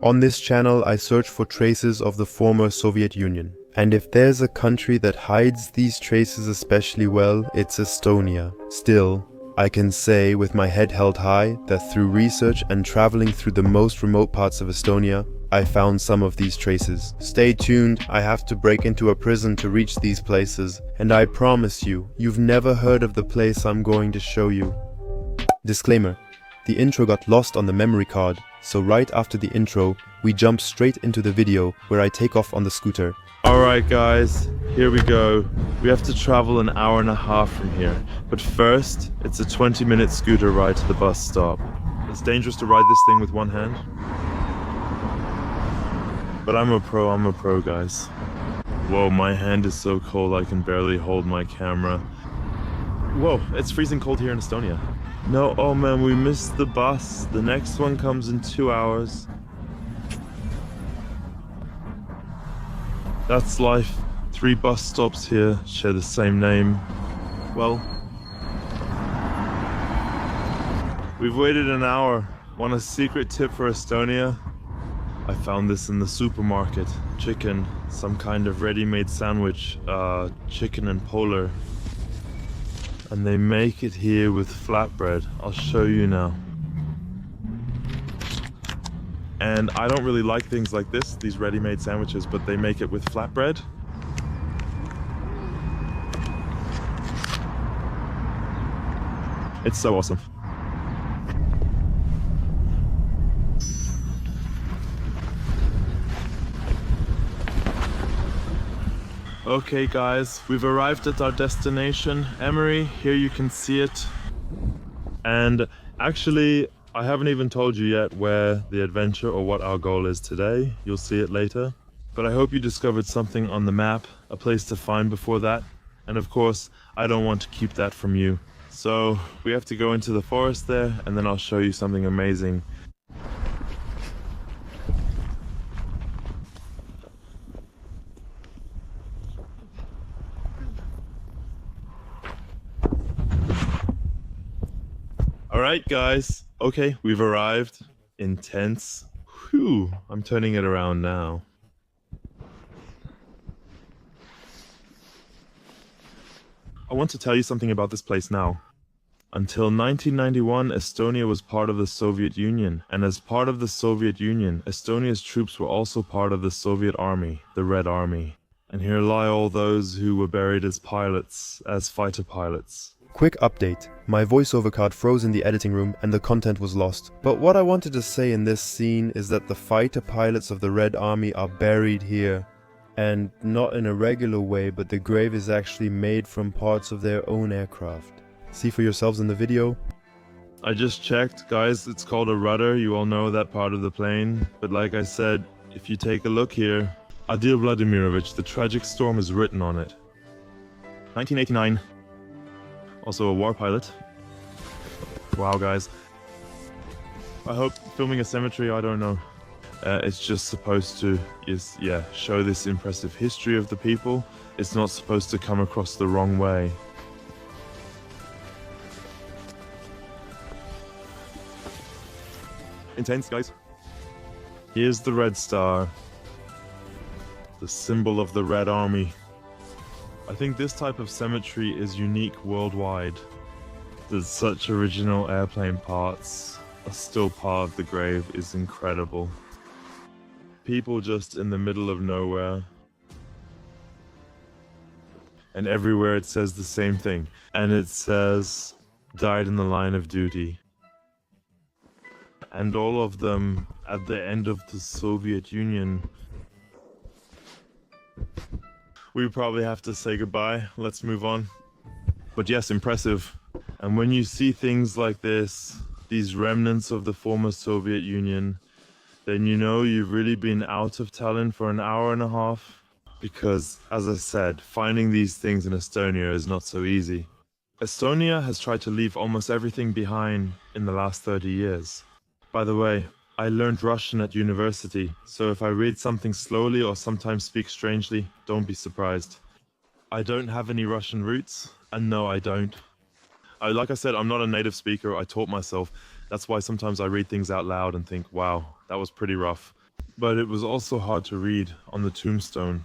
On this channel, I search for traces of the former Soviet Union. And if there's a country that hides these traces especially well, it's Estonia. Still, I can say with my head held high that through research and traveling through the most remote parts of Estonia, I found some of these traces. Stay tuned, I have to break into a prison to reach these places, and I promise you, you've never heard of the place I'm going to show you. Disclaimer: the intro got lost on the memory card, so right after the intro, we jump straight into the video where I take off on the scooter. Alright guys, here we go. We have to travel an hour and a half from here, but first, it's a 20-minute scooter ride to the bus stop. It's dangerous to ride this thing with one hand, but I'm a pro guys. Whoa, my hand is so cold I can barely hold my camera. Whoa, it's freezing cold here in Estonia. No, oh man, we missed the bus. The next one comes in 2 hours. That's life. 3 bus stops here share the same name. Well, we've waited an hour. Want a secret tip for Estonia? I found this in the supermarket. Chicken, some kind of ready-made sandwich, chicken and polar. And they make it here with flatbread. I'll show you now. And I don't really like things like this, these ready-made sandwiches, but they make it with flatbread. It's so awesome. Okay guys, we've arrived at our destination, Emery. Here you can see it. And actually, I haven't even told you yet where the adventure or what our goal is today. You'll see it later. But I hope you discovered something on the map, a place to find before that. And of course, I don't want to keep that from you. So we have to go into the forest there, and then I'll show you something amazing. Alright guys, okay, we've arrived. Intense. Whew, I'm turning it around now. I want to tell you something about this place now. Until 1991, Estonia was part of the Soviet Union, and as part of the Soviet Union, Estonia's troops were also part of the Soviet Army, the Red Army. And here lie all those who were buried as pilots, as fighter pilots. Quick update. My voiceover card froze in the editing room and the content was lost. But what I wanted to say in this scene is that the fighter pilots of the Red Army are buried here. And not in a regular way, but the grave is actually made from parts of their own aircraft. See for yourselves in the video. I just checked, guys, it's called a rudder. You all know that part of the plane. But like I said, if you take a look here, Adil Vladimirovich, the tragic storm is written on it. 1989. Also a war pilot. Wow, guys. I hope filming a cemetery, I don't know. It's just supposed to, show this impressive history of the people. It's not supposed to come across the wrong way. Intense, guys. Here's the Red Star. The symbol of the Red Army. I think this type of cemetery is unique worldwide. There's such original airplane parts. A still part of the grave is incredible. People just in the middle of nowhere. And everywhere it says the same thing. And it says, died in the line of duty. And all of them at the end of the Soviet Union. We probably have to say goodbye. Let's move on. But yes, impressive. And when you see things like this, these remnants of the former Soviet Union, then you know you've really been out of Tallinn for an hour and a half. Because, as I said, finding these things in Estonia is not so easy. Estonia has tried to leave almost everything behind in the last 30 years. By the way, I learned Russian at university, so if I read something slowly or sometimes speak strangely, don't be surprised. I don't have any Russian roots, and no, I don't. Like I said, I'm not a native speaker, I taught myself. That's why sometimes I read things out loud and think, wow, that was pretty rough. but it was also hard to read on the tombstone.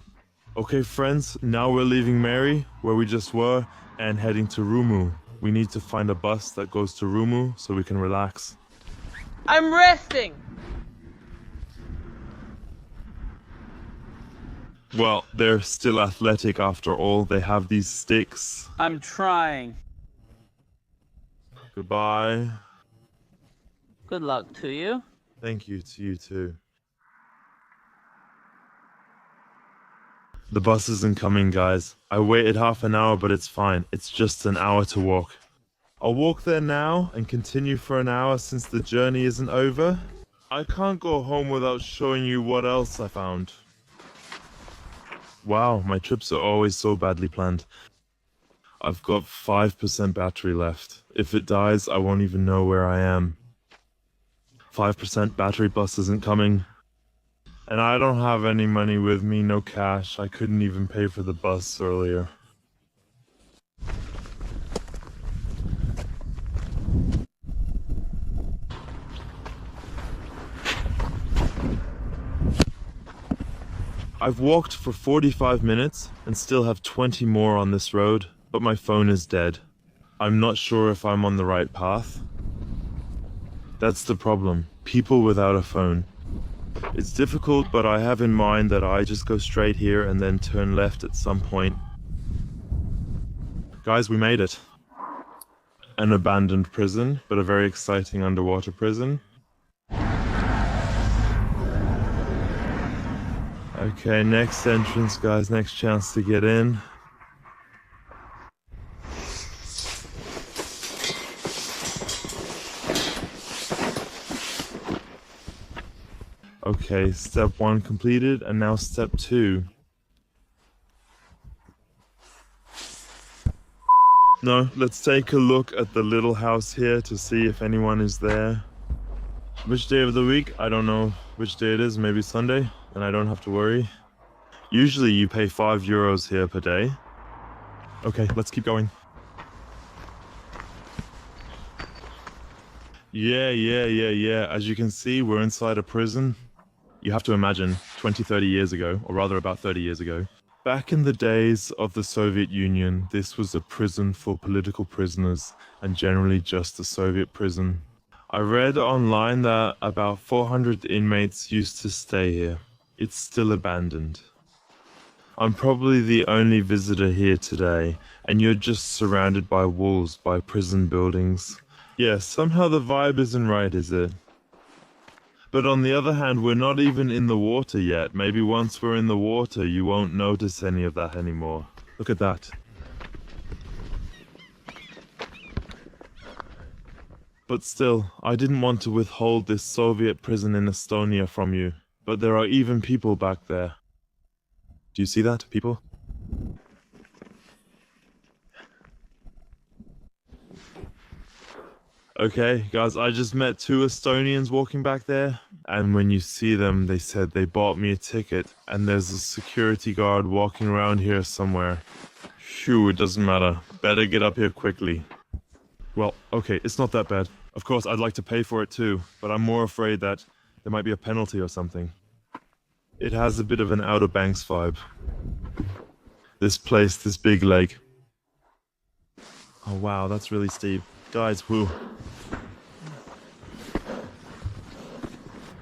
Okay friends, now we're leaving Mary, where we just were, and heading to Rumu. We need to find a bus that goes to Rumu so we can relax. I'm resting! Well, they're still athletic after all. They have these sticks. I'm trying. Goodbye. Good luck to you. Thank you to you too. The bus isn't coming, guys. I waited half an hour, but it's fine. It's just an hour to walk. I'll walk there now and continue for an hour since the journey isn't over. I can't go home without showing you what else I found. Wow, my trips are always so badly planned. I've got 5% battery left. If it dies, I won't even know where I am. 5% battery bus isn't coming. And I don't have any money with me, no cash. I couldn't even pay for the bus earlier. I've walked for 45 minutes and still have 20 more on this road, but my phone is dead. I'm not sure if I'm on the right path. That's the problem. People without a phone. It's difficult, but I have in mind that I just go straight here and then turn left at some point. Guys, we made it. An abandoned prison, but a very exciting underwater prison. Okay, next entrance, guys, next chance to get in. Okay, step 1 completed, and now step 2. No, let's take a look at the little house here to see if anyone is there. Which day of the week? I don't know which day it is, maybe Sunday, and I don't have to worry. Usually you pay €5 here per day. Okay, let's keep going. Yeah. As you can see, we're inside a prison. You have to imagine 20-30 years ago, or rather about 30 years ago. Back in the days of the Soviet Union, this was a prison for political prisoners, and generally just a Soviet prison. I read online that about 400 inmates used to stay here. It's still abandoned. I'm probably the only visitor here today, and you're just surrounded by walls, by prison buildings. Yeah, somehow the vibe isn't right, is it? But on the other hand, we're not even in the water yet. Maybe once we're in the water, you won't notice any of that anymore. Look at that. But still, I didn't want to withhold this Soviet prison in Estonia from you. But there are even people back there. Do you see that, people? Okay, guys, I just met 2 Estonians walking back there, and when you see them, they said they bought me a ticket, and there's a security guard walking around here somewhere. Phew, it doesn't matter. Better get up here quickly. Well, okay, it's not that bad. Of course, I'd like to pay for it too, but I'm more afraid that there might be a penalty or something. It has a bit of an Outer Banks vibe. This place, this big lake. Oh wow, that's really steep. Guys, woo.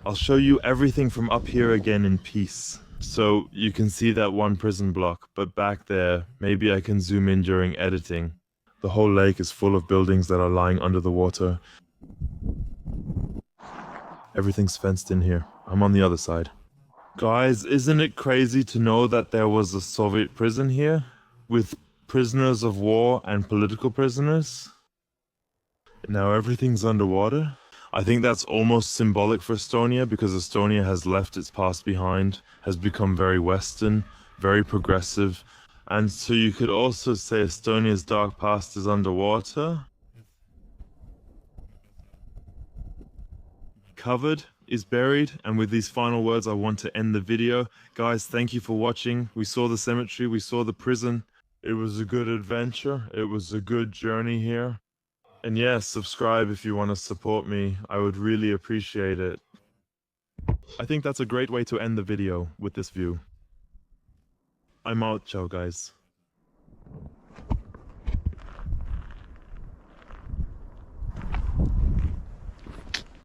I'll show you everything from up here again in peace. So you can see that one prison block, but back there, maybe I can zoom in during editing. The whole lake is full of buildings that are lying under the water. Everything's fenced in here. I'm on the other side. Guys, isn't it crazy to know that there was a Soviet prison here? With prisoners of war and political prisoners? Now everything's underwater. I think that's almost symbolic for Estonia, because Estonia has left its past behind, has become very Western, very progressive, and so you could also say Estonia's dark past is underwater. Covered is buried, and with these final words I want to end the video. Guys, thank you for watching. We saw the cemetery, we saw the prison. It was a good adventure, it was a good journey here. And yes, subscribe if you want to support me. I would really appreciate it. I think that's a great way to end the video with this view. I'm out, ciao guys.